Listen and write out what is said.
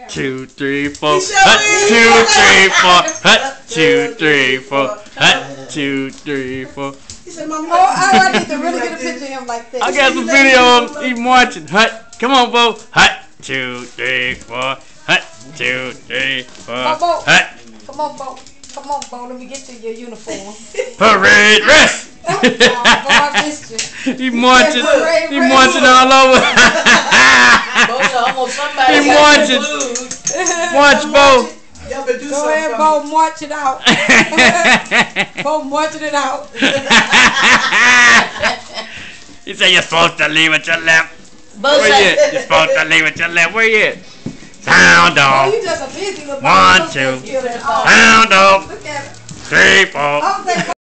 2, 3, 4. Hut, 2, 3, 4. Hut, 2, 3, 4. Hut, 2, 3, 4. He said, Mommy, I need to really get a picture of him like this. I got some video of him watching. Hut, come on, Bo. Hut, 2, 3, 4. Hut, 2, 3, 4. Hut. Come on, Bo. Come on, Bo. Let me get you your uniform. Parade rest. Oh, Bo, I missed you. He marching all over. He marching. March, Bo. Go ahead, Bo, march it out. Bo, marching it out. He said you're supposed to leave with your left. Where you at? You're supposed to leave with your left. Where you at? Sound off. 1, 2. Sound off. 3, 4.